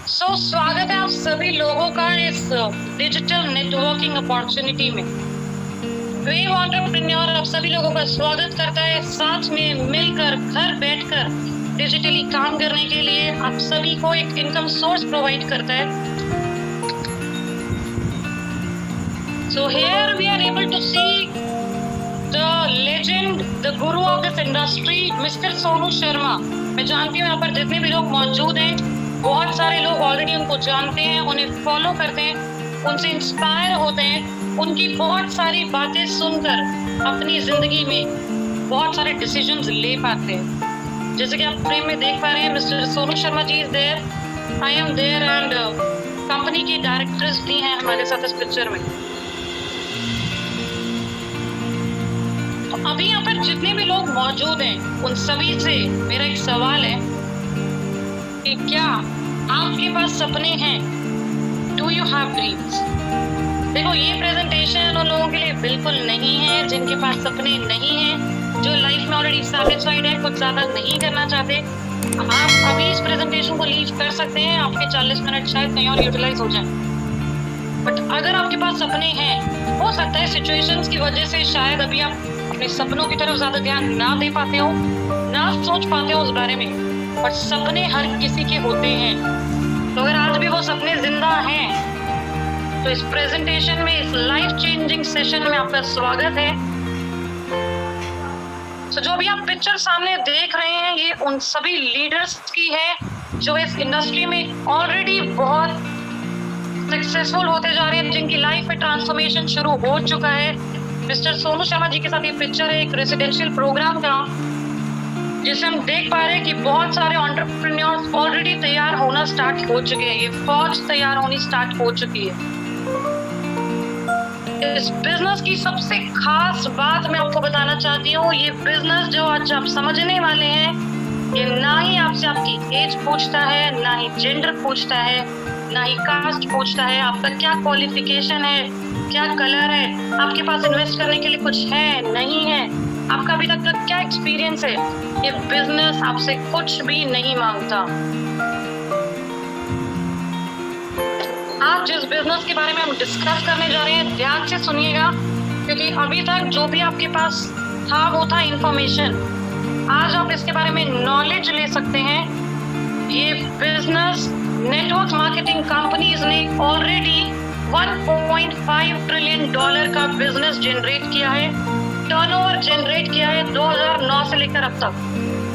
स्वागत है आप सभी लोगों का इस डिजिटल नेटवर्किंग अपॉर्चुनिटी में। वेव एंटरप्रेन्योर आप सभी लोगों का स्वागत करता है, साथ में मिलकर घर बैठकर डिजिटली काम करने के लिए आप सभी को एक इनकम सोर्स प्रोवाइड करता है। So here we are able to see the legend, the guru of this industry, Mr. Sonu Sharma. मैं जानती हूँ यहाँ पर जितने भी लोग मौजूद हैं, बहुत सारे लोग ऑलरेडी उनको जानते हैं, उन्हें फॉलो करते हैं, उनसे इंस्पायर होते हैं, उनकी बहुत सारी बातें सुनकर अपनी जिंदगी में बहुत सारे डिसीजंस ले पाते हैं। जैसे कि आप फ्रेम में देख पा रहे हैं, mister Sonu Sharma ji is there, I am there and company के डायरेक्टर्स भी हैं हमारे साथ इस पिक्चर में। तो अभी यहाँ पर जितने भी लोग मौजूद हैं उन सभी से मेरा एक सवाल है कि क्या आपके पास सपने हैं? Do you have dreams? देखो, ये प्रेजेंटेशन उन लोगों के लिए बिल्कुल नहीं है जिनके पास सपने नहीं हैं, जो लाइफ में ऑलरेडी सैटिस्फाइड है, कुछ ज्यादा नहीं करना चाहते। आप अभी इस प्रेजेंटेशन को लीव कर सकते हैं, आपके 40 मिनट शायद कहीं और यूटिलाइज हो जाए। बट अगर आपके पास सपने हैं, हो सकता है सिचुएशंस की वजह से शायद अभी आप अपने सपनों की तरफ ज्यादा ध्यान ना दे पाते हो, ना सोच पाते हो उस बारे में, पर सपने हर किसी के होते हैं। तो अगर आज भी वो सपने जिंदा हैं, तो इस प्रेजेंटेशन में, इस लाइफ चेंजिंग सेशन में आपका स्वागत है। तो जो भी आप पिक्चर सामने देख रहे हैं, ये उन सभी लीडर्स की है जो इस इंडस्ट्री में ऑलरेडी बहुत सक्सेसफुल होते जा रहे हैं, जिनकी लाइफ में ट्रांसफॉर्मेशन शुरू हो चुका है। मिस्टर सोनू शर्मा जी के साथ ये पिक्चर है एक रेसिडेंशियल प्रोग्राम का, जिसे हम देख पा रहे हैं कि बहुत सारे एंटरप्रेन्योर्स ऑलरेडी तैयार होना स्टार्ट हो चुके हैं। ये फौज तैयार होनी स्टार्ट हो चुकी है। इस बिजनेस की सबसे खास बात मैं आपको बताना चाहती हूँ, ये बिजनेस जो आज आप समझने वाले हैं, ये ना ही आपसे आपकी एज पूछता है, ना ही जेंडर पूछता है, ना ही कास्ट पूछता है, आपका क्या क्वालिफिकेशन है, क्या कलर है, आपके पास इन्वेस्ट करने के लिए कुछ है नहीं है, आपका अभी तक का क्या एक्सपीरियंस है। ये बिजनेस आपसे कुछ भी नहीं मांगता। आज जिस बिजनेस के बारे में हम डिस्कस करने जा रहे हैं, ध्यान से सुनिएगा, क्योंकि अभी तक जो भी आपके पास था वो था इंफॉर्मेशन। आज आप इसके बारे में नॉलेज ले सकते हैं। ये बिजनेस नेटवर्क मार्केटिंग कंपनीज ने ऑलरेडी $1.5 ट्रिलियन का बिजनेस जनरेट किया है, टर्नओवर जनरेट किया है 2009 से लेकर अब तक।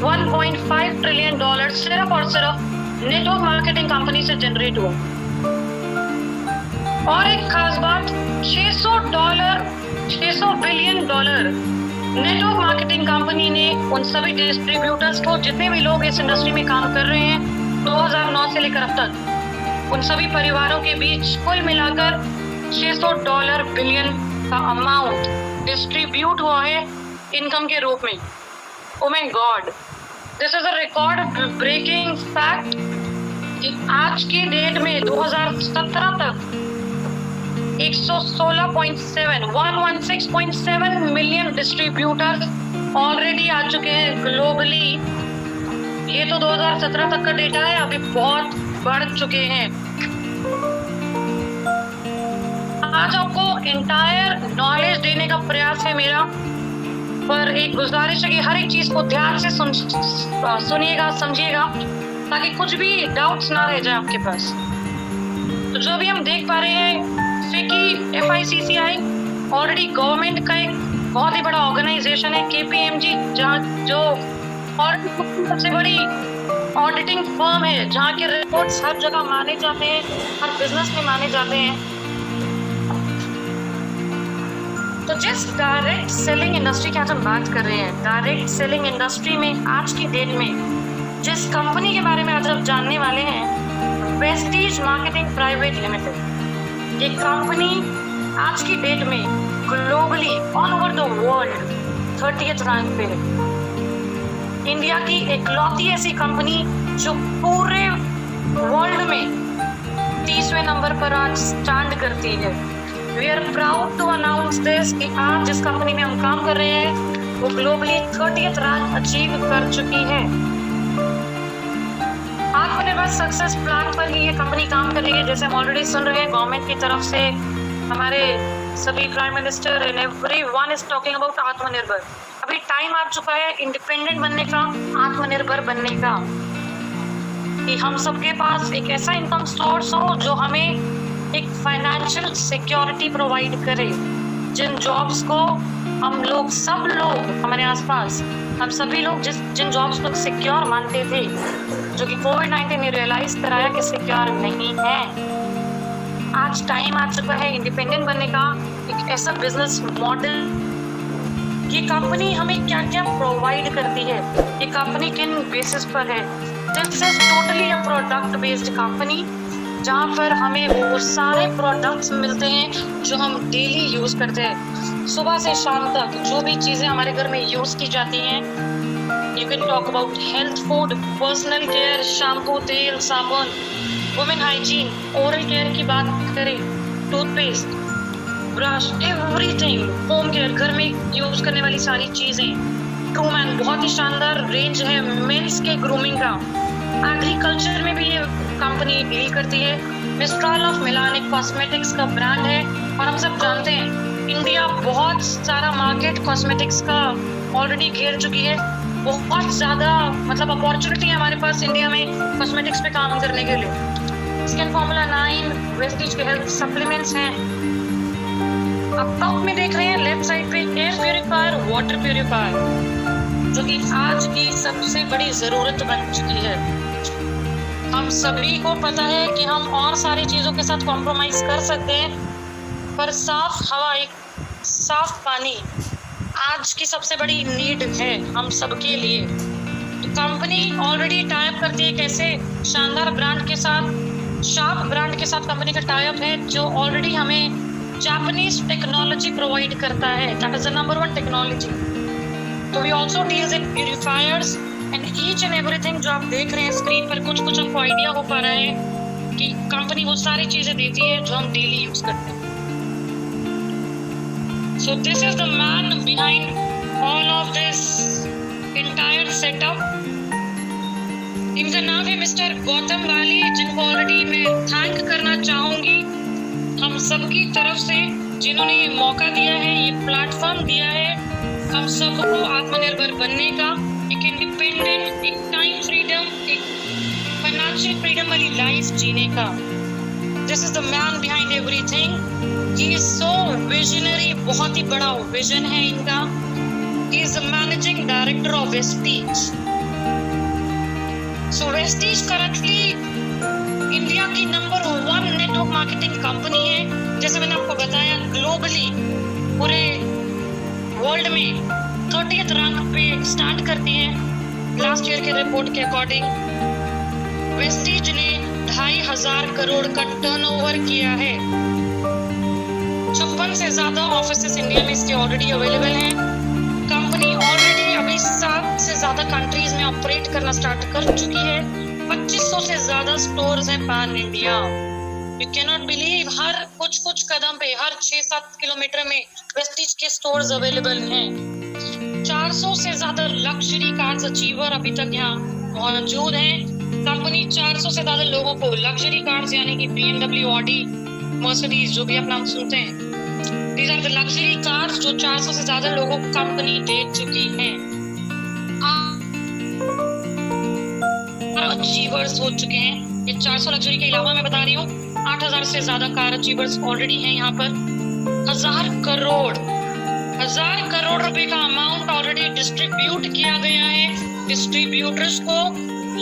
$1.5 ट्रिलियन सिर्फ और सिर्फ नेटवर्क मार्केटिंग कंपनी से जनरेट हुआ। और एक खास बात, $600 बिलियन नेटवर्क मार्केटिंग कंपनी ने उन सभी डिस्ट्रीब्यूटर्स को, जितने भी लोग इस इंडस्ट्री में काम कर रहे हैं 2009 से लेकर अब तक, उन सभी परिवारों के बीच कुल मिलाकर $600 बिलियन का अमाउंट डिस्ट्रीब्यूट हुआ है इनकम के रूप में। Oh my god, this is a record breaking fact कि आज की डेट में 2017 तक 116.7 मिलियन डिस्ट्रीब्यूटर ऑलरेडी आ चुके हैं ग्लोबली। ये तो 2017 तक का डेटा है, अभी बहुत बढ़ चुके हैं। आज आपको एंटायर नॉलेज देने का प्रयास है मेरा, पर एक गुजारिश है कि हर एक चीज को ध्यान से सुनिएगा, समझिएगा, ताकि कुछ भी डाउट्स ना रह जाए आपके पास। तो जो भी हम देख पा रहे हैं, FICCI ऑलरेडी गवर्नमेंट का एक बहुत ही बड़ा ऑर्गेनाइजेशन है, KPMG, जहाँ जो और सबसे बड़ी ऑडिटिंग फर्म है, जहाँ के रिपोर्ट्स हर जगह माने जाते हैं, हर बिजनेस में माने जाते हैं। तो जिस डायरेक्ट सेलिंग इंडस्ट्री की आज हम बात कर रहे हैं, डायरेक्ट सेलिंग इंडस्ट्री में आज की डेट में जिस कंपनी के बारे में आज आप जानने वाले हैं, प्रेस्टीज मार्केटिंग प्राइवेट लिमिटेड। ये कंपनी आज की डेट में globally all over the world 30th rank पे है। इंडिया की इकलौती ऐसी कंपनी जो पूरे वर्ल्ड में 30वें नंबर पर आज स्टैंड करती है। We are proud to announce this कि आज जिस कंपनी में हम काम कर रहे हैं वो ग्लोबली 30th रैंक अचीव कर चुकी है। आत्मनिर्भर का सक्सेस प्लान पर ही ये कंपनी काम कर रही है। जैसे हम ऑलरेडी सुन रहे हैं, गवर्नमेंट की तरफ से हमारे सभी prime minister and everyone is talking about आत्मनिर्भर। अभी टाइम आ चुका है इंडिपेंडेंट बनने का, आत्मनिर्भर बनने का, कि हम सबके पास एक ऐसा इनकम सोर्स हो जो हमें एक फाइनेंशियल सिक्योरिटी प्रोवाइड करे। जिन जॉब्स को हम लोग, सब लोग हमारे आसपास, हम सभी लोग जिन जॉब्स को सिक्योर मानते थे, जो कि कोविड-19 ने रियलाइज कराया कि सिक्योर नहीं है। आज टाइम आ चुका है इंडिपेंडेंट बनने का, एक ऐसा बिजनेस मॉडल। ये कंपनी हमें क्या क्या प्रोवाइड करती है, ये कंपनी किन बेसिस पर है। This is totally a product based company, जहाँ पर हमें वो सारे प्रोडक्ट्स मिलते हैं जो हम डेली यूज करते हैं। सुबह से शाम तक जो भी चीजें हमारे घर में यूज की जाती हैं, you can talk about health food, personal care, shampoo, तेल, साबुन, वुमेन हाइजीन, ओरल केयर की बात करें, toothpaste, brush, everything, home care, घर में यूज करने वाली सारी चीजें। ट्रूमैन बहुत ही शानदार रेंज है मेंस के ग्रूमिंग का। एग्रीकल्चर में भी ये कंपनी डील करती है। मिस्ट्रल ऑफ मिलान एक कॉस्मेटिक्स का ब्रांड है, और हम सब जानते हैं इंडिया बहुत सारा मार्केट कॉस्मेटिक्स का ऑलरेडी घेर चुकी है। बहुत ज़्यादा मतलब अपॉर्चुनिटी है हमारे पास इंडिया में कॉस्मेटिक्स पे काम करने के लिए। स्किन फॉर्मूला 9, वेस्टीज के हेल्थ सप्लीमेंट्स हैं। अब टॉप में देख रहे हैं लेफ्ट साइड पे एयर प्यूरिफायर, वाटर प्यूरिफायर, जो कि आज की सबसे बड़ी ज़रूरत बन चुकी है। हम सभी को पता है कि हम और सारी चीज़ों के साथ कॉम्प्रोमाइज कर सकते हैं, पर साफ हवा, एक साफ पानी आज की सबसे बड़ी नीड है हम सबके लिए। तो कंपनी ऑलरेडी टाई अप करती है कैसे, शानदार ब्रांड के साथ, शार्प ब्रांड के साथ कंपनी का टाई अप है, जो ऑलरेडी हमें जापानीज टेक्नोलॉजी प्रोवाइड करता है। That is the number 1 technology. तो we also deals in purifiers and each and everything जो आप देख रहे हैं स्क्रीन पर, कुछ कुछ हमको आइडिया हो पा रहा है कि कंपनी वो सारी चीजें देती है जो हम डेली यूज करते हैं। So this is the man behind all of this entire setup. इनका नाम है मिस्टर गौतम वाली, जिनको ऑलरेडी मैं थैंक करना चाहूंगी हम सबकी तरफ से, जिन्होंने ये मौका दिया है, ये प्लेटफॉर्म दिया है हम सबको आत्मनिर्भर बनने का, एक इंडिपेंडेंट, एक टाइम फ्रीडम, एक फाइनेंशियल फ्रीडम वाली लाइफ जीने का। This is the man behind everything. He is so visionary, बहुत ही बड़ा विजन है इनका। He is the managing director of Vestige. So Vestige currently India की नंबर 1 नेटवर्क मार्केटिंग कंपनी है। जैसे मैंने आपको बताया, ग्लोबली पूरे वर्ल्ड में 30th रैंक पे स्टैंड करती है। लास्ट ईयर के रिपोर्ट के अकॉर्डिंग वेस्टीज ने 2,500 करोड़ का टर्नओवर किया है। 56 से ज्यादा ऑफिसेस इंडिया में इसके ऑलरेडी अवेलेबल हैं। कंपनी ऑलरेडी अभी 7 से ज्यादा कंट्रीज में ऑपरेट करना स्टार्ट कर चुकी है। 2500 से ज्यादा स्टोर्स हैं pan India. You can not believe, हर कुछ कदम पे, हर 6-7 किलोमीटर में वेस्टीज के स्टोर्स अवेलेबल हैं। 400 से ज्यादा लग्जरी कार्स अचीवर अभी तक यहाँ मौजूद हैं। कंपनी 400 से ज्यादा लोगों को लग्जरी कार्स यानी कि BMW, ऑडी, मर्सिडीज, जो भी आप नाम सुनते हैं, these are the luxury cars जो 400 से ज्यादा लोगों को कंपनी दे चुकी है। अचीवर्स हो चुके हैं। ये 400 लग्जरी के अलावा मैं बता रही हूँ 8,000 से ज्यादा कार अचीवर्स ऑलरेडी हैं यहाँ पर। 1,000 करोड़ रुपए का अमाउंट ऑलरेडी डिस्ट्रीब्यूट किया गया है डिस्ट्रीब्यूटर्स को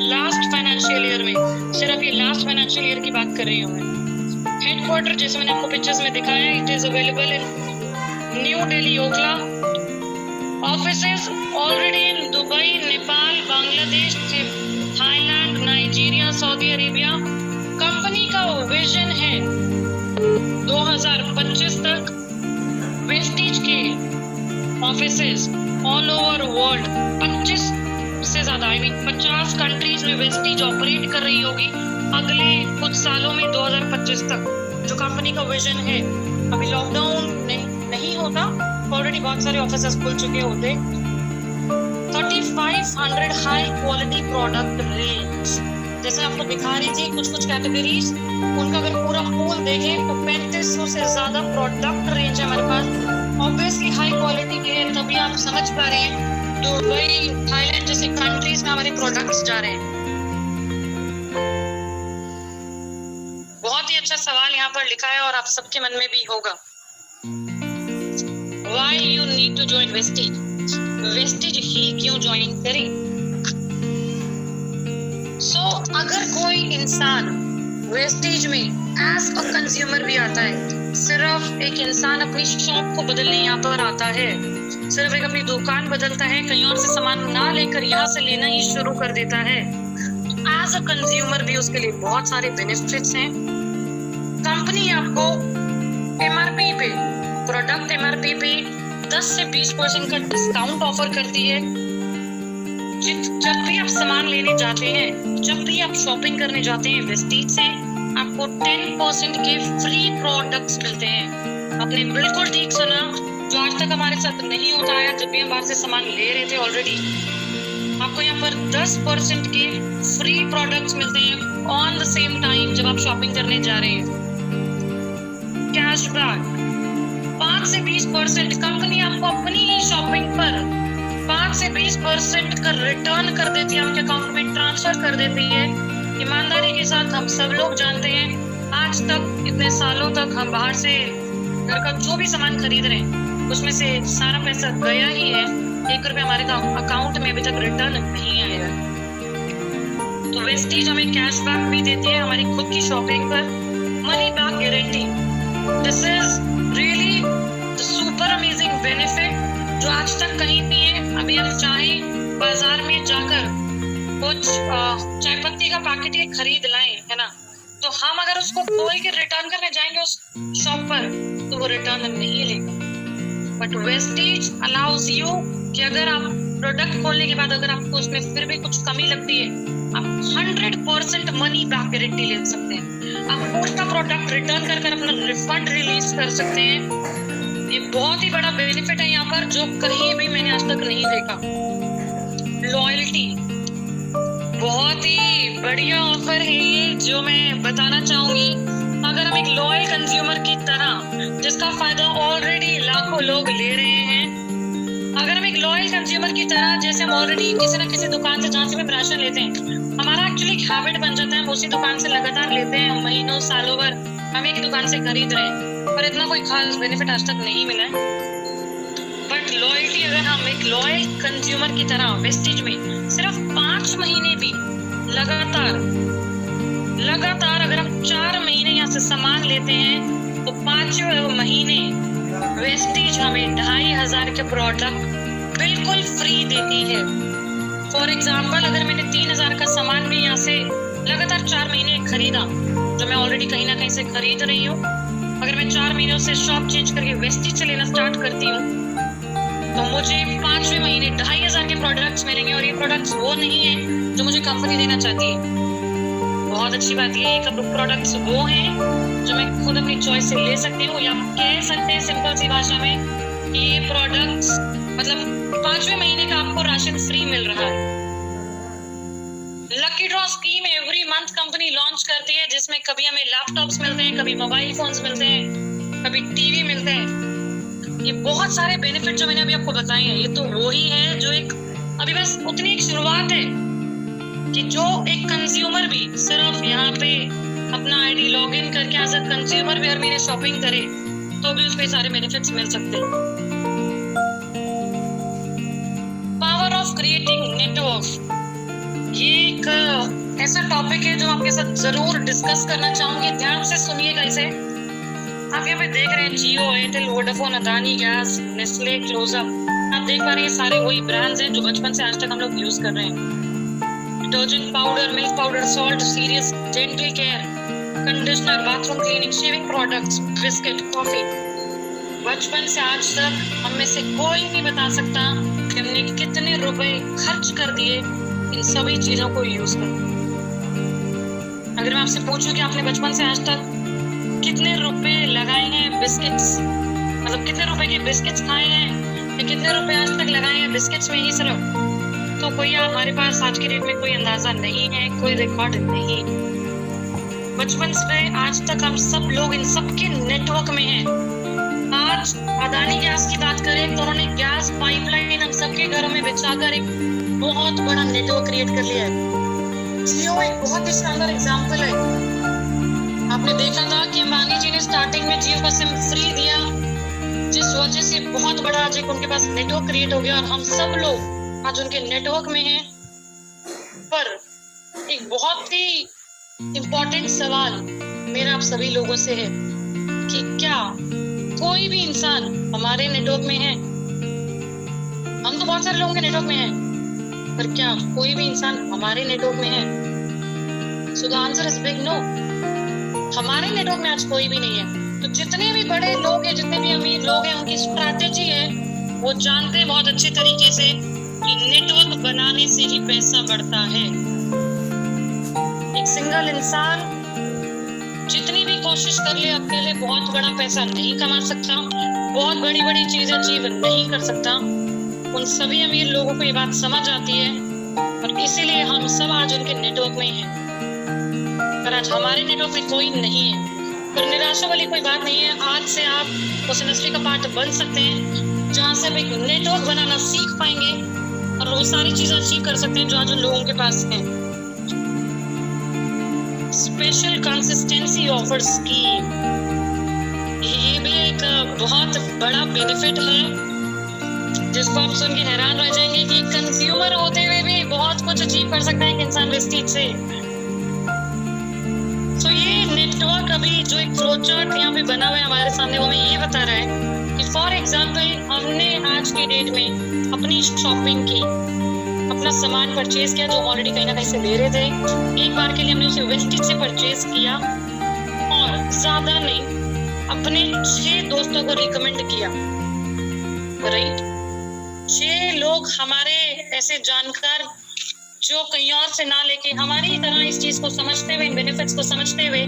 लास्ट फाइनेंशियल ईयर में। सिर्फ ये लास्ट फाइनेंशियल ईयर की बात कर रही हूँ मैं। हेडक्वार्टर जैसे मैंने आपको पिक्चर्स में दिखाया, it is available in new Delhi, Okhla. Offices already in Dubai, Nepal, Bangladesh, Thailand, Nigeria, Saudi Arabia. Company का विजन है 2025 तक वेस्टीज के ऑफिसेस ऑल ओवर वर्ल्ड 25 से ज्यादा 50 कंट्रीज में वेस्टीज ऑपरेट कर रही होगी अगले कुछ सालों में 2025 तक, जो कंपनी का विजन है। अभी लॉकडाउन नहीं होता, ऑलरेडी बहुत सारे ऑफिसेस खुल चुके होते। 3500 हाई क्वालिटी प्रोडक्ट रेंज, जैसे आपको दिखा रही थी कुछ कुछ कैटेगरीज, उनका अगर पूरा पूल देखें तो 3500 से ज्यादा प्रोडक्ट रेंज है हमारे पास। ऑब्वियसली हाई क्वालिटी के है, तभी आप समझ पा रहे हैं दुबई, थाईलैंड जैसे कंट्रीज में हमारे प्रोडक्ट्स जा रहे हैं। बहुत ही अच्छा सवाल यहाँ पर लिखा है और आप सबके मन में भी होगा। Why you need to join Vestige? Vestige ही क्यों ज्वाइन करें? अगर कोई इंसान वेस्टिज में एज अ कंज्यूमर भी आता है, सिर्फ एक इंसान अपनी शॉप को बदलने यहाँ पर आता है, सिर्फ एक अपनी दुकान बदलता है, कहीं और से सामान ना लेकर यहाँ से लेना ही शुरू कर देता है, एज अ कंज्यूमर भी उसके लिए बहुत सारे बेनिफिट्स हैं। कंपनी आपको एमआरपी पे, प्रोडक्ट एमआरपी पे 10 से 20% का डिस्काउंट ऑफर करती है। जब भी आप सामान लेने जाते हैं, जब भी आप शॉपिंग करने जाते हैं वेस्टिज से, आपको 10% के फ्री प्रोडक्ट्स मिलते हैं। आपने बिल्कुल ठीक सुना, जो आज तक हमारे साथ नहीं होता है, जब भी हम बाहर से सामान ले रहे थे ऑलरेडी, आपको यहाँ पर 10% के फ्री प्रोडक्ट्स मिलते हैं ऑन द सेम टाइम जब आप शॉपिंग करने जा रहे हैं। कैशबैक 5 से 20%, कंपनी आपको अपनी ही शॉपिंग पर 5 से 20% का रिटर्न कर देती है, आपके अकाउंट में ट्रांसफर कर देती है। ईमानदारी के साथ हम सब लोग जानते हैं, आज तक इतने सालों तक हम बाहर से घर का जो भी सामान खरीद रहे हैं, उसमें से सारा पैसा गया ही है, 1 रुपया हमारे अकाउंट में अभी तक रिटर्न नहीं आया। तो वेस्टिज हमें कैशबैक भी देती है हमारी खुद की शॉपिंग पर, money back guarantee. This is really the super amazing benefit जो आज तक कहीं नहीं है। अभी हम चाहें बाजार में जाकर कुछ चाय पत्ती का पैकेट ही खरीद लाएं, है ना, तो हम अगर उसको खोल के रिटर्न करने जाएंगे उस शॉप पर, तो वो रिटर्न नहीं लेगा। बट वेस्टिज अलाउज यू कि अगर आप प्रोडक्ट खोलने के बाद अगर आपको उसमें फिर भी कुछ कमी लगती है, आप 100% मनी बैक गारंटी ले सकते हैं। आप पूरा प्रोडक्ट रिटर्न कर अपना रिफंड रिलीज कर सकते हैं। ये बहुत ही बड़ा बेनिफिट है यहाँ पर, जो कहीं भी मैंने आज तक नहीं देखा। लॉयल्टी, बहुत ही बढ़िया ऑफर है ये, जो मैं बताना चाहूंगी। अगर हम एक लॉयल कंज्यूमर की तरह, जिसका फायदा ऑलरेडी लाखों लोग ले रहे हैं, अगर हम एक लॉयल कंज्यूमर की तरह, जैसे हम ऑलरेडी किसी न किसी दुकान से जहाँ से भी राशन लेते हैं, हमारा एक्चुअली एक हैबिट बन जाता है, हम उसी दुकान से लगातार लेते हैं, महीनों सालों भर हम एक दुकान से खरीद रहे हैं, पर इतना कोई खास बेनिफिट आज तक नहीं मिला है। बट लॉयल्टी, अगर हम एक लॉयल कंज्यूमर की तरह वेस्टिज में सिर्फ 5 महीने भी लगातार अगर हम 4 महीने यहाँ से सामान लेते हैं, तो 5 महीने वेस्टिज हमें 2500 के प्रोडक्ट बिल्कुल फ्री देती है। फॉर एग्जाम्पल, अगर मैंने 3000 का सामान भी यहाँ से लगातार 4 महीने खरीदा, जो मैं ऑलरेडी कहीं ना कहीं से खरीद रही हूँ, अगर मैं 4 महीनों से शॉप चेंज करके वेस्टिज से लेना स्टार्ट करती हूँ, तो मुझे 5वें महीने 2500 के प्रोडक्ट्स मिलेंगे। और ये प्रोडक्ट्स वो नहीं है जो मुझे कंपनी देना चाहती है। बहुत अच्छी बात ये है कि प्रोडक्ट्स वो हैं जो मैं खुद अपनी चॉइस से ले सकती हूँ, या कह सकते हैं सिंपल सी भाषा में कि ये प्रोडक्ट्स मतलब 5वें महीने का आपको राशन फ्री मिल रहा है। Lucky draw scheme every month company launch करती है, जिसमें कभी हमें लैपटॉप्स मिलते हैं, कभी मोबाइल फोन्स मिलते हैं, कभी टीवी मिलते हैं। ये बहुत सारे बेनिफिट जो मैंने अभी आपको बताए हैं, ये तो वो ही है जो एक अभी बस उतनी एक शुरुआत है कि जो एक कंज्यूमर भी सिर्फ यहाँ पे अपना आईडी लॉग इन करके एज अ कंज्यूमर भी अगर मेरे शॉपिंग करे, तो भी उसके सारे बेनिफिट्स मिल सकते हैं। पावर ऑफ क्रिएटिंग नेटवर्क, ये एक ऐसा टॉपिक है जो आपके साथ जरूर डिस्कस करना चाहूंगी। ध्यान से सुनिएगा इसे। आप यहाँ पे देख रहे हैं Jio, Airtel, Vodafone, Adani gas, Nestle, Closeup, आप देख पा रहे हैं सारे वही ब्रांड्स हैं जो बचपन से आज तक हम लोग यूज कर रहे हैं। Detergent powder, milk powder, salt, serious, dental care, conditioner, bathroom cleaning, shaving products, biscuit, coffee, बचपन से आज तक हम में से कोई नहीं बता सकता कि हमने कितने रुपए खर्च कर दिए इन सभी चीजों को यूज कर। अगर मैं आपसे पूछूं कि आपने बचपन से आज तक कितने रुपए लगाए हैं बिस्किट्स, मतलब कितने रुपए के बिस्किट्स खाए हैं, या कितने रुपए आज तक लगाए हैं बिस्किट्स में ही सिर्फ, तो कोई हमारे पास आज की डेट में कोई अंदाजा नहीं है, कोई रिकॉर्ड नहीं। बचपन से आज तक हम सब लोग इन सबके नेटवर्क में हैं। आज अदानी गैस की बात करें तो उन्होंने गैस पाइपलाइन हम सबके घरों में बिछाकर एक बहुत बड़ा नेटवर्क क्रिएट कर लिया है। जियो एक बहुत ही शानदार एग्जाम्पल है। आपने देखा था कि अंबानी जी ने स्टार्टिंग में जियो का सिम फ्री दिया, जिस वजह से बहुत बड़ा आज एक उनके पास नेटवर्क क्रिएट हो गया और हम सब लोग आज उनके नेटवर्क में हैं। पर एक बहुत ही इम्पोर्टेंट सवाल मेरा आप सभी लोगों से है कि क्या कोई भी इंसान हमारे नेटवर्क में है? हम तो बहुत सारे लोगों के नेटवर्क में हैं, पर क्या कोई भी इंसान हमारे नेटवर्क में है? So the answer is big no. हमारे नेटवर्क में आज कोई भी नहीं है। तो जितने भी बड़े लोग हैं, जितने भी अमीर लोग हैं, उनकी स्ट्रैटेजी है, वो जानते हैं बहुत अच्छे तरीके से कि नेटवर्क बनाने से ही पैसा बढ़ता है। एक सिंगल इंसान जितनी भी कोशिश कर ले अकेले बहुत बड़ा पैसा नहीं कमा सकता, बहुत बड़ी बड़ी चीजें अचीव नहीं कर सकता। उन सभी अमीर लोगों को ये बात समझ आती है और इसीलिए हम सब आज उनके नेटवर्क में हैं। पर आज हमारे नेटवर्क में कोई नहीं है। पर निराशा वाली कोई बात नहीं है। आज से आप उस इंडस्ट्री का पार्ट बन सकते हैं जहाँ से आप एक नेटवर्क बनाना सीख पाएंगे और वो सारी चीजें अचीव कर सकते हैं जो आज उन लोगों के पास है। स्पेशल कंसिस्टेंसी ऑफर स्कीम, ये भी एक बहुत बड़ा बेनिफिट है जिसको आप सुन के हैरान रह जाएंगे कि कंज्यूमर होते हुए भी बहुत कुछ अचीव कर सकता है एक इंसान वेस्टेज से। तो ये नेटवर्क अभी जो एक फ्लो चार्ट यहाँ पे बना हुआ है हमारे सामने, वो हमें ये बता रहा है कि फॉर एग्जाम्पल हमने आज के डेट में अपनी शॉपिंग की, अपना सामान परचेज किया जो ऑलरेडी कहीं ना कहीं से ले रहे थे। एक बार के लिए हमने उसे वेस्टेज से परचेज किया और ज्यादा नहीं, अपने 6 दोस्तों को रिकमेंड किया। राइट, 6 लोग हमारे ऐसे जानकार जो कहीं और से ना लेके हमारी तरह इस चीज को समझते हुए, इन बेनिफिट्स को समझते हुए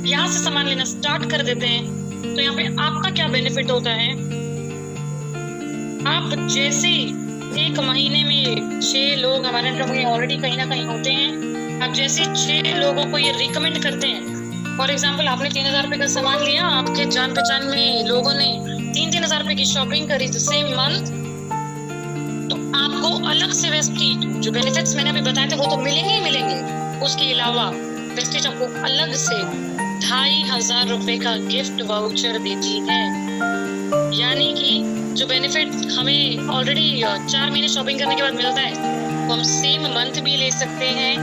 यहाँ से सामान लेना स्टार्ट कर देते हैं। तो यहाँ पे आपका क्या बेनिफिट होता है? आप जैसे एक महीने में 6 लोग हमारे नेटवर्क में ऑलरेडी कहीं ना कहीं होते हैं, आप जैसे 6 लोगों को ये रिकमेंड करते हैं। फॉर एग्जाम्पल आपने 3000 रुपए का सामान लिया, आपके जान पहचान में लोगों ने 3,000 रुपए की शॉपिंग करी द सेम मंथ, तो आपको अलग से वेस्टेज जो बेनिफिट्स मैंने अभी बताए थे वो तो मिलेंगे ही मिलेंगे। उसके अलावा वेस्टेज आपको अलग से 2,500 रुपए का गिफ्ट वाउचर देती है। यानी कि जो बेनिफिट हमें ऑलरेडी 4 महीने शॉपिंग करने के बाद मिलता है वो हम सेम मंथ भी ले सकते हैं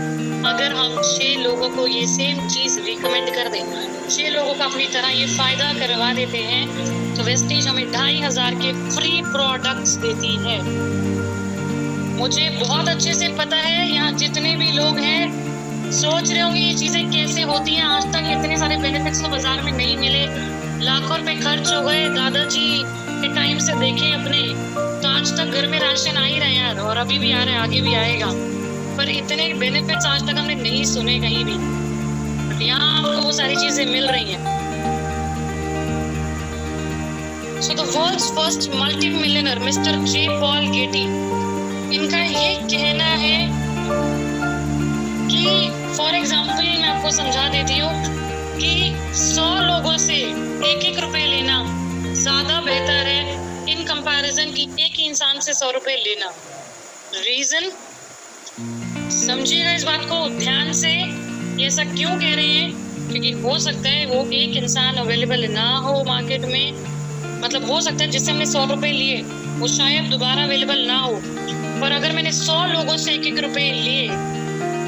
अगर हम 6 लोगों को ये सेम चीज रिकमेंड कर दें। 6 लोगों का अपनी तरह ये फायदा करवा देते हैं तो वेस्टेज हमें 2,500 के फ्री प्रोडक्ट्स देती है। मुझे बहुत अच्छे से पता है यहाँ जितने भी लोग हैं सोच रहे होंगे ये चीजें कैसे होती हैं, आज तक इतने सारे बेनिफिट्स तो बाजार में नहीं मिले, लाखों रुपए खर्च हो गए। दादाजी के टाइम से देखें अपने तो आज तक घर में राशन आ ही रहे यार, और अभी भी आ रहा है, आगे भी आएगा। पर इतने बेनिफिट्स आज तक हमने नहीं सुने कहीं भी, बट यहाँ आपको वो सारी चीजें मिल रही हैं। So the world's first multi millionaire mister J Paul Getty, इनका ये कहना है कि फॉर एग्जाम्पल मैं आपको समझा देती हूँ कि 100 लोगों से 1-1 रुपए लेना ज्यादा बेहतर है इन कंपैरिजन की एक ही इंसान से 100 रुपए लेना। रीजन समझिएगा इस बात को ध्यान से, ये ऐसा क्यों कह रहे हैं? क्योंकि हो सकता है वो एक इंसान अवेलेबल ना हो मार्केट में, मतलब हो सकता है जिससे हमने 100 रुपए लिए वो शायद दोबारा अवेलेबल ना हो, पर अगर मैंने 100 लोगों से 1-1 रुपए लिए,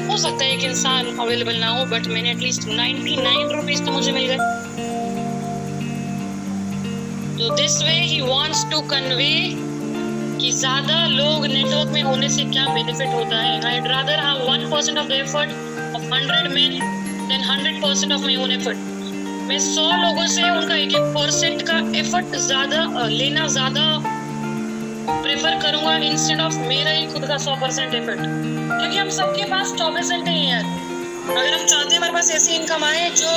हो सकता है एक इंसान अवेलेबल ना हो बट मैंने एटलीस्ट 99 रुपीज तो मुझे मिल गए। तो this way he wants to convey कि ज्यादा लोग नेटवर्क में होने से क्या बेनिफिट होता है। I'd rather have 1% of the effort of 100 men than 100% of my own effort। मैं 100 लोगों से उनका 1-1% का एफर्ट ज्यादा लेना ज्यादा प्रेफर करूंगा इंस्टेड ऑफ मेरा ही खुद का 100% एफर्ट। क्योंकि हम सबके पास 24 घंटे हैं यार। अगर हम चाहते हैं हमारे पास ऐसी इनकम आए जो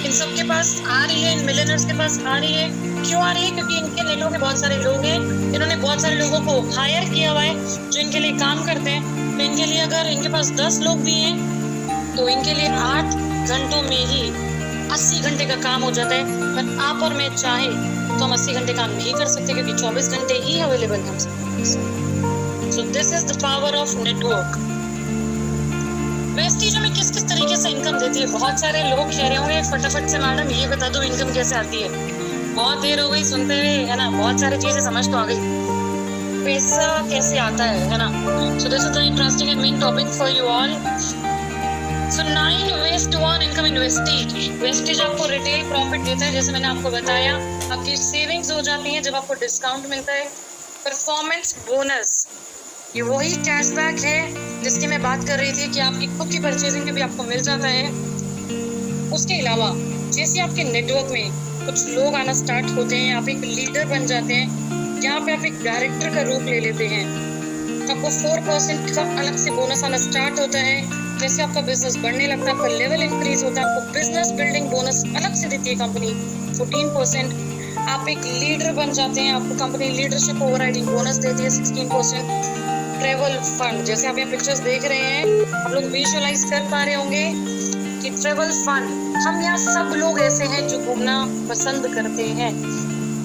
इन सब के पास आ रही है, इन मिलियनर्स के पास आ रही है। क्यों आ रही है? क्योंकि इनके नेटवर्क में बहुत सारे लोग हैं, इन्होंने बहुत सारे लोगों को हायर किया हुआ है जो इनके लिए काम करते हैं। तो इनके लिए अगर इनके पास 10 लोग भी हैं तो इनके लिए 8 घंटों में ही 80 घंटे का काम हो जाता है। पर आप और मैं चाहे तो हम 80 घंटे काम नहीं कर सकते, क्योंकि 24 घंटे ही अवेलेबल हैं। So this is the power of network. Vestige हमें किस किस तरीके से इनकम देती है? बहुत सारे लोग कह रहे होंगे फटाफट से मैडम ये बता दो इनकम कैसे आती है। बहुत देर हो गई सुनते हुए, है ना, बहुत सारी चीजें समझ तो आ गई। पैसा कैसे आता है ना? So this is the interesting and main topic for you all. So 9 ways to earn income in Vestige. Vestige आपको रिटेल प्रॉफिट देता है, जैसे मैंने आपको बताया। आपकी सेविंग्स हो जाती है जब आपको डिस्काउंट मिलता है। परफॉर्मेंस बोनस, ये वही कैशबैक है जिसकी मैं बात कर रही थी कि आपकी खुद की परचेजिंग पे भी आपको मिल जाता है। उसके अलावा जैसे आपके नेटवर्क में कुछ लोग आना स्टार्ट होते हैं, आप एक लीडर बन जाते हैं, यहाँ पे आप एक डायरेक्टर का रूप ले लेते हैं, आपको 4% का अलग से बोनस आना स्टार्ट होता है। जैसे आपका बिजनेस बढ़ने लगता है, आपका लेवल इंक्रीज होता है, आपको बिजनेस बिल्डिंग बोनस अलग से देती है कंपनी 14%। आप एक लीडर बन जाते हैं, आपको कंपनी लीडरशिप ओवरराइडिंग बोनस देती है 16%। ट्रेवल फंड, जैसे आप यहाँ पिक्चर्स देख रहे हैं, आप लोग विजुअलाइज कर पा रहे होंगे कि ट्रेवल फंड, हम यहाँ सब लोग ऐसे हैं जो घूमना पसंद करते हैं,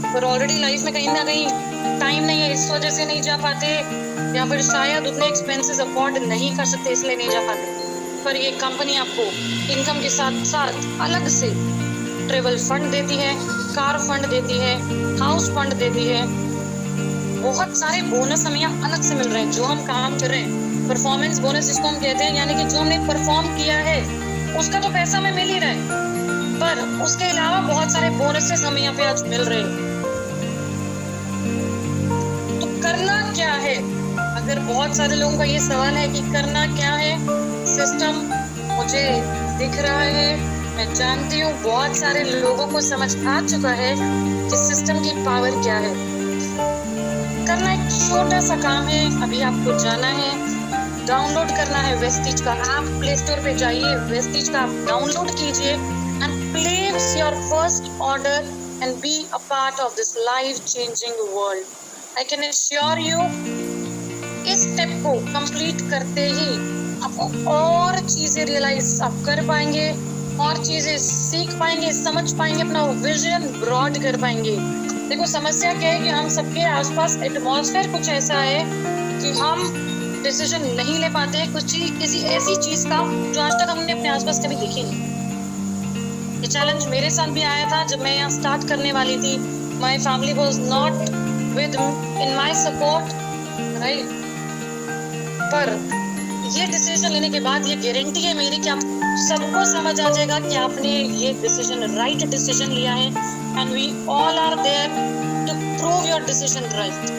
पर ऑलरेडी लाइफ में कहीं ना कहीं टाइम नहीं है, इस वजह से नहीं जा पाते, या फिर शायद उतने एक्सपेंसेस अफोर्ड नहीं कर सकते इसलिए नहीं जा पाते। पर ये कंपनी आपको इनकम के साथ साथ अलग से ट्रेवल फंड देती है, कार फंड देती है, हाउस फंड देती है। बहुत सारे बोनस हमें यहाँ अलग से मिल रहे हैं जो हम काम कर रहे हैं। परफॉर्मेंस बोनस जिसको हम कहते हैं, यानी कि जो हमने परफॉर्म किया है उसका तो पैसा हमें मिल ही रहा है, पर उसके अलावा बहुत सारे बोनसेस हमें यहाँ पे आज मिल रहे हैं। तो करना क्या है? अगर बहुत सारे लोगों का ये सवाल है कि करना क्या है, सिस्टम मुझे दिख रहा है, मैं जानती हूँ बहुत सारे लोगों को समझ आ चुका है कि सिस्टम की पावर क्या है। करना एक छोटा सा काम है, अभी आपको जाना है, डाउनलोड करना है वेस्टीज का ऐप। प्ले स्टोर पे जाइए, वेस्टीज का ऐप डाउनलोड कीजिए and place your first order and be a part of this life changing world. I can assure you, इस स्टेप को कंप्लीट करते ही आपको और चीजें रियलाइज आप कर पाएंगे, और चीजें सीख पाएंगे, समझ पाएंगे, अपना विजन ब्रॉड कर पाएंगे। देखो समस्या क्या है कि हम सबके आसपास एटमॉस्फेयर कुछ ऐसा है कि हम डिसीजन नहीं ले पाते किसी ऐसी चीज का जो आज तक हमने अपने आसपास कभी देखी नहीं। ये चैलेंज मेरे साथ भी आया था जब मैं यहाँ स्टार्ट करने वाली थी। My family was not with in my support, right. पर ये डिसीजन लेने के बाद ये गारंटी है मेरी कि आप सबको समझ आ जाएगा कि आपने ये डिसीजन राइट डिसीजन लिया है, and we all are there to prove your decision right.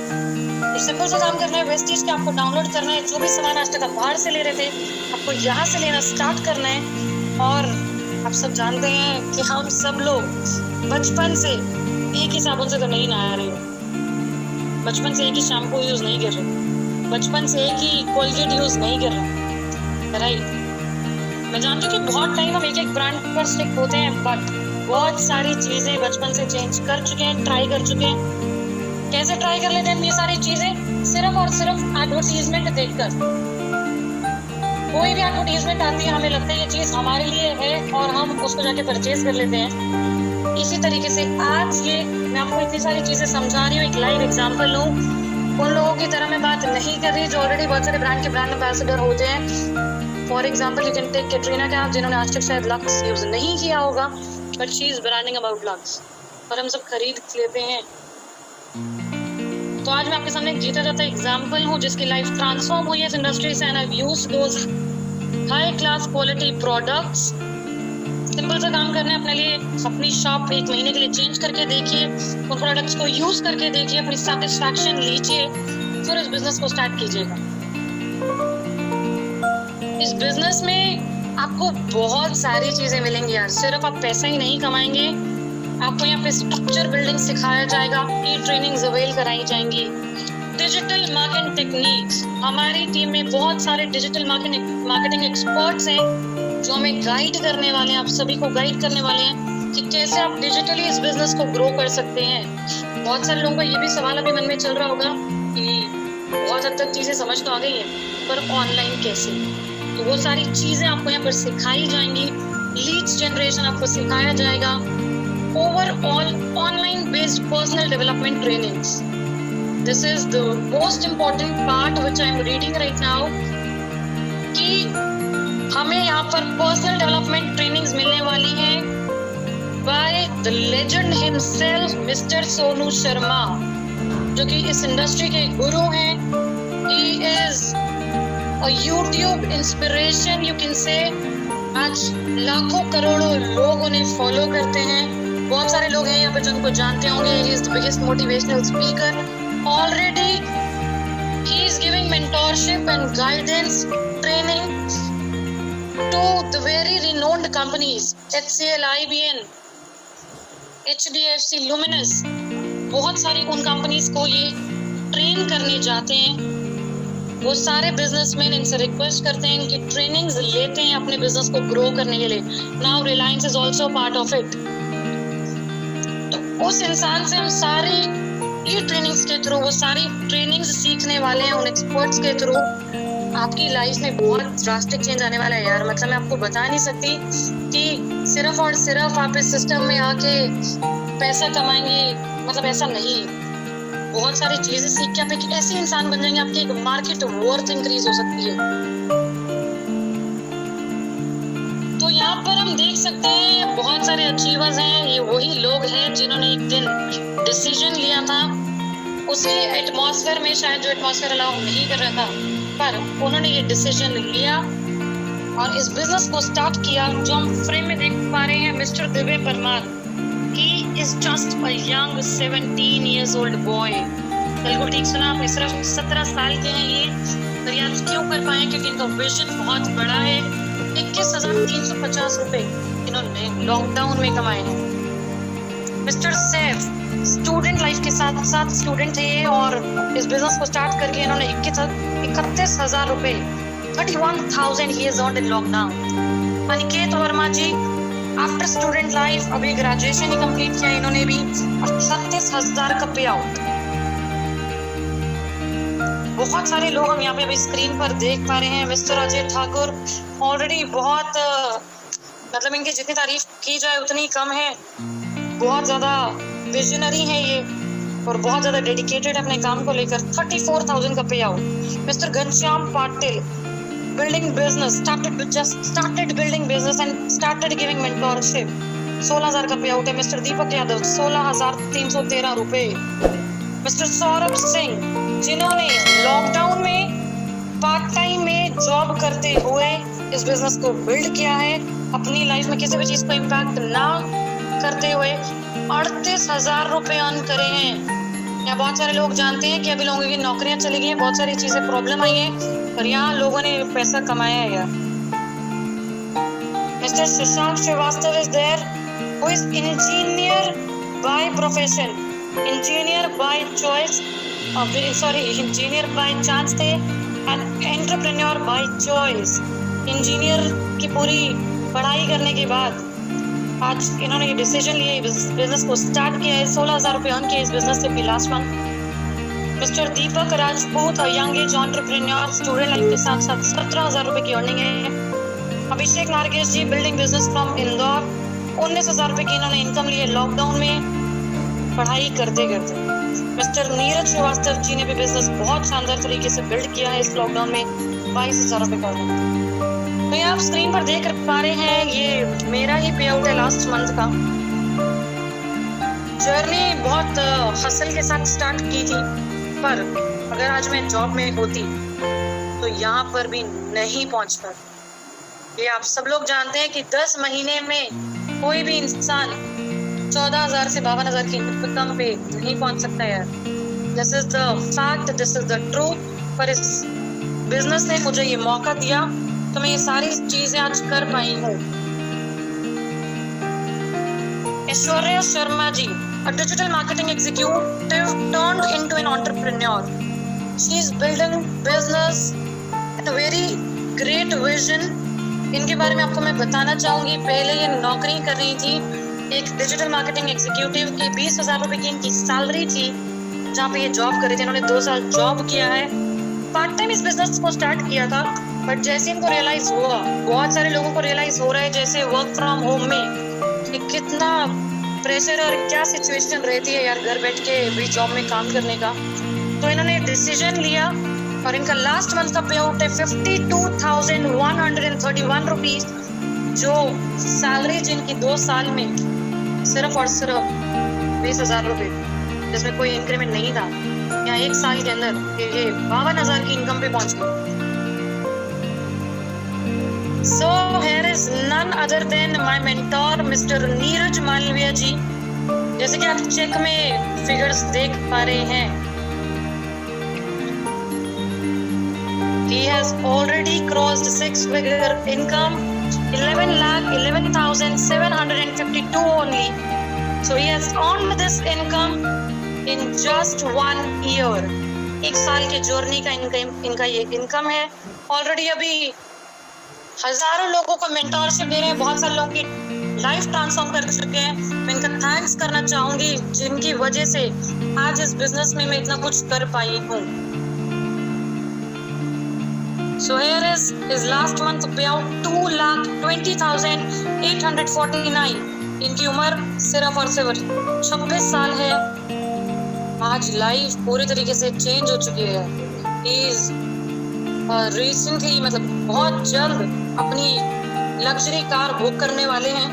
तो सिंपल सा काम करना है, वेस्टीज के आपको डाउनलोड करना है। जो भी सामान आज तक आप बाहर से ले रहे थे, आपको यहाँ से लेना स्टार्ट करना है। और आप सब जानते हैं कि हम सब लोग बचपन से एक ही साबुन से तो नहीं नहा रहे हो, बचपन से एक ही शैम्पू यूज नहीं कर रहे, बचपन से एक ही कोलगेट यूज नहीं कर रहे, राइट। मैं जानती हूँ कि बहुत टाइम हम एक एक ब्रांड पर स्टिक होते हैं, बट बहुत सारी चीजें बचपन से चेंज कर चुके हैं, ट्राई कर चुके हैं। कैसे ट्राई कर लेते हैं ये सारी चीजें? सिर्फ और सिर्फ एडवर्टीजमेंट देखकर। कोई भी एडवर्टीजमेंट आती है, हमें लगता है ये चीज हमारे लिए है और हम उसको जाके परचेज कर लेते हैं। इसी तरीके से आज ये मैं आपको इतनी सारी चीजें समझा रही हूँ, एक लाइव एग्जांपल लूँ। उन लोगों की तरह मैं बात नहीं कर रही जो ऑलरेडी बहुत सारे ब्रांड के ब्रांड एम्बेसडर होते हैं। For example you can take Katrina Kaif, जिन्होंने आज तक शायद लक्स यूज नहीं किया होगा, but she is branding about Lux, और हम सब खरीद लेते हैं। तो आज मैं आपके सामने एक जीता जाता एग्जाम्पल हूँ जिसकी लाइफ ट्रांसफॉर्म हुई है इस इंडस्ट्री से, and I have used those high class quality products. Simple सा काम करना है, अपने लिए अपनी शॉप 1 महीने के लिए चेंज करके देखिए, उन प्रोडक्ट्स को यूज करके देखिए, अपनी सैटिस्फैक्शन लीजिए, फिर इस बिजनेस को स्टार्ट कीजिएगा। इस बिजनेस में आपको बहुत सारी चीजें मिलेंगी यार, सिर्फ आप पैसा ही नहीं कमाएंगे, आपको यहाँ पे स्ट्रक्चर बिल्डिंग सिखाया जाएगा, ई ट्रेनिंग्स अवेल कराई जाएंगी, डिजिटल मार्केटिंग टेक्निक्स। हमारी टीम में बहुत सारे डिजिटल मार्केटिंग एक्सपर्ट्स हैं जो हमें गाइड करने वाले हैं, आप सभी को गाइड करने वाले हैं कि कैसे आप डिजिटली इस बिजनेस को ग्रो कर सकते हैं। बहुत सारे लोगों का ये भी सवाल अभी मन में चल रहा होगा कि बहुत हद तक चीजें समझ तो आ गई है, पर ऑनलाइन कैसे? तो वो सारी चीजें आपको यहाँ पर सिखाई जाएंगी। लीड्स जनरेशन आपको सिखाया जाएगा। Overall online based personal development trainings, this is the most important part which I am reading right now, कि हमें यहाँ पर पर्सनल डेवलपमेंट ट्रेनिंग्स मिलने वाली है by the legend himself mister Sonu Sharma, जो कि इस इंडस्ट्री के गुरु हैं। He is a YouTube inspiration, you can say. आज लाखों करोड़ों लोग उन्हें फॉलो करते हैं। बहुत सारे लोग हैं यहाँ पर जिनको जानते होंगे। He is the biggest motivational speaker already. He is giving mentorship and guidance training to the very renowned companies HCL, IBM, HDFC, Luminous। बहुत सारी उन कंपनीज को ये ट्रेन करने जाते हैं। वो सारे बिजनेसमैन इनसे रिक्वेस्ट करते हैं, इनकी ट्रेनिंग्स लेते हैं अपने बिजनेस को ग्रो करने के लिए। Now Reliance is also part of it. तो उस इंसान से हम सारी ये ट्रेनिंग्स के थ्रू, वो सारी ट्रेनिंग्स सीखने वाले हैं उन एक्सपर्ट्स के थ्रू। आपकी लाइफ में बहुत ड्रास्टिक चेंज आने वाला है यार। मतलब मैं आपको बता नहीं सकती कि सिर्फ और सिर्फ आप इस सिस्टम में आके पैसा कमाएंगे, मतलब ऐसा नहीं। बहुत सारी चीजें सीख के आप एक ऐसे इंसान बन जाएंगे, आपकी एक मार्केट वर्थ इंक्रीज हो सकती है। तो यहाँ पर हम देख सकते हैं बहुत सारे अचीवर्स हैं। ये वही लोग हैं जिन्होंने एक दिन डिसीजन लिया था, उसी एटमॉस्फेयर में शायद जो एटमॉस्फेयर अलाउ नहीं कर रहा था, पर उन्होंने ये डिसीजन लिया और इस बिजनेस को स्टार्ट किया। जो हम फ्रेम में देख पा रहे हैं, mister Divya Parmar, he is just a young 17 years old boy। बिल्कुल ठीक सुना आपने, सिर्फ 17 साल के हैं ये। तो ये आज क्यों कर पाए? क्योंकि इनका विजन बहुत बड़ा है। 21,350 रुपए इन्होंने लॉकडाउन में कमाए हैं। मिस्टर सैफ स्टूडेंट लाइफ के साथ साथ स्टूडेंट थे ये, और इस बिजनेस को स्टार्ट करके इन्होंने 31,000 रुपए 31,000 he has earned in lockdown। Aniket Verma ji after student life अभी ग्रेजुएशन ही कंप्लीट किया इन्होंने भी, और 36,000 का पे आउट। बहुत सारे लोग हम यहाँ पे अभी स्क्रीन पर देख पा रहे हैं। मिस्टर अजय ठाकुर ऑलरेडी बहुत मतलब इनकी जितनी तारीफ की जाए उतनी कम है। बहुत ज्यादा विजनरी है ये और बहुत ज्यादा डेडिकेटेड है अपने काम को लेकर। 34,000 का पे out. Mister Ghanshyam Patil building business, started building business and started giving mentorship। 16,000 का पे आउट है। मिस्टर दीपक यादव 16,313 रुपए। मिस्टर सौरभ सिंह जिन्होंने लॉकडाउन में पार्ट टाइम में जॉब करते हुए इस बिजनेस को बिल्ड किया है, अपनी लाइफ में किसी भी चीज को इम्पैक्ट ना करते हुए 38,000 रुपए अर्न करे हैं। यहाँ बहुत सारे लोग जानते हैं कि अभी लोगों की नौकरियां चली गई हैं, बहुत सारी चीजें प्रॉब्लम आई है, पर यहाँ लोगों ने पैसा कमाया है यार। Mister Shashank Srivastava is there, who is engineer by profession, engineer by choice, engineer by chance थे and entrepreneur by choice. Engineer की पूरी पढ़ाई करने के बाद आज इन्होंने ये डिसीजन लिया, बिजनेस को स्टार्ट किया है। 16,000 रुपए अर्न किए इस बिजनेस से भी last month. Mister Deepak Rajput young age entrepreneur, student life के साथ साथ 17,000 रुपए की अर्निंग है। Abhishek Nargesh ji building business from Indore, 19,000 रुपए की इन्होंने इनकम ली है लॉकडाउन में पढ़ाई करते करते। मिस्टर नीरज श्रीवास्तव जी ने भी बिजनेस बहुत शानदार तरीके से बिल्ड किया है इस लॉकडाउन में, 22,000 रुपए का। तो ये आप स्क्रीन पर देख पा रहे हैं, ये मेरा ही पे आउट है लास्ट मंथ का। जर्नी बहुत हसल के साथ स्टार्ट की थी, पर अगर आज मैं जॉब में होती तो यहाँ पर भी नहीं पहुंच पाती। ये आप सब लोग जानते हैं कि 10 महीने में कोई भी इंसान 14,000 से 52,000 की इनकम पे नहीं पहुंच सकता यार। This is the fact, this is the truth. पर इस बिजनेस ने मुझे ये मौका दिया तो मैं ये सारी चीजें आज कर पाई हूँ। Aishwarya Sharma ji, a digital marketing executive turned into an entrepreneur. She is building business with a very great vision। इनके बारे में आपको मैं बताना चाहूंगी, पहले ये नौकरी कर रही थी एक डिजिटल मार्केटिंग एग्जीक्यूटिव की 20,000 रुपए की इनकी सैलरी थी, जहाँ पे ये जॉब कर रहे थे। इन्होंने 2 साल जॉब किया है, पार्ट टाइम इस बिजनेस को स्टार्ट किया था, बट जैसे इनको रियलाइज हुआ, बहुत सारे लोगों को रियलाइज हो रहा है जैसे वर्क फ्रॉम होम में कि कितना प्रेशर और क्या सिचुएशन रहती है यार घर बैठ के भी जॉब में काम करने का, तो इन्होंने डिसीजन लिया और इनका लास्ट मंथ का पे आउट है 52,131 रुपीज, जो सैलरी जिनकी 2 साल में सिर्फ और सिर्फ 20,000 रुपए, जिसमें कोई इंक्रीमेंट नहीं था, या 1 साल के अंदर ये 52,000 की इनकम पे पहुंच गए। So here is none other than my mentor Mr. Neeraj Malviya जी। जैसे कि आप चेक में फिगर्स देख पा रहे हैं, he has already crossed 6-figure income, 11,11,752 only. So he has earned this income in just 1 year. 1 साल के जर्नी का इनका ये इनकम है। ऑलरेडी अभी हजारों लोगों को मेंटरशिप दे रहे हैं, बहुत सारे लोगों की लाइफ ट्रांसफॉर्म कर चुके हैं। मैं इनका थैंक्स करना चाहूंगी जिनकी वजह से आज इस बिजनेस में मैं इतना कुछ कर पाई हूँ। So here is his last month payout 2,20,849। इनकी उम्र सिर्फ और सिर्फ 26 साल है। आज लाइफ पूरी तरीके से चेंज हो चुकी है। रिसेंटली मतलब बहुत जल्द अपनी लग्जरी कार बुक करने वाले हैं।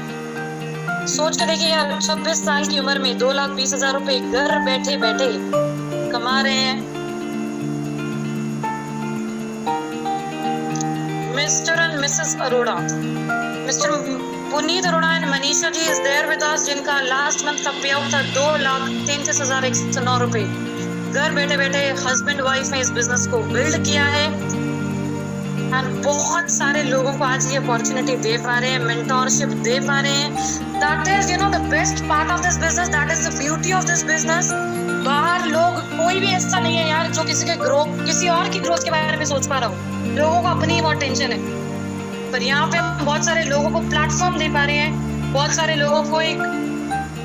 सोच के देखिए यार, 26 साल की उम्र में 2,20,000 रुपए घर बैठे बैठे कमा रहे हैं। Mister and missus Arora, mister Puneet Arora and Manisha ji is there with us, जिनका लास्ट मंथ का पे आउट था 2,33,109 रुपए। घर बैठे बैठे हस्बैंड वाइफ ने इस बिजनेस को बिल्ड किया है एंड बहुत सारे लोगों को आज ये अपॉर्चुनिटी दे पा रहे हैं, मेंटरशिप दे पा रहे हैं। That is the best part of this business, that is the beauty of this business. बाहर लोग कोई भी ऐसा नहीं है यार जो किसी और की ग्रोथ के बारे में सोच पा रहा हो। लोगों को अपनी बहुत टेंशन है, पर यहाँ पे हम बहुत सारे लोगों को प्लेटफॉर्म दे पा रहे हैं, बहुत सारे लोगों को एक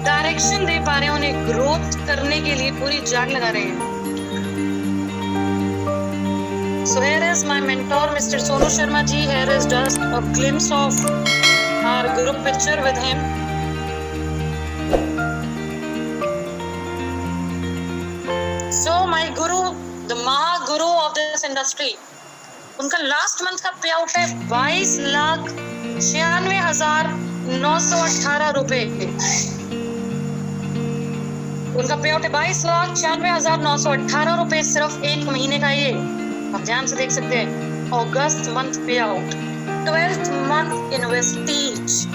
डायरेक्शन दे पा रहे हैं, उन्हें ग्रोथ करने के लिए पूरी जान लगा रहे हैं। So here is my mentor Mr. Sonu Sharma ji. Here is just a glimpse of our group picture with him. So my guru, the Mahaguru of this industry, उनका लास्ट मंथ का पे आउट है 22,96,918 रुपए। उनका पे out है 22,96,918 रुपए, सिर्फ 1 महीने का। ये आप ध्यान से देख सकते हैं, अगस्त मंथ पे out, 12th month in Vestige.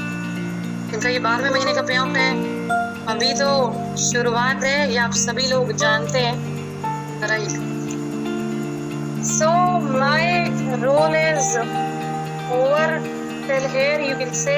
इनका ये 12वें महीने का पे आउट है। अभी तो शुरुआत है, ये आप सभी लोग जानते हैं, right. So my role is over till here, you can say.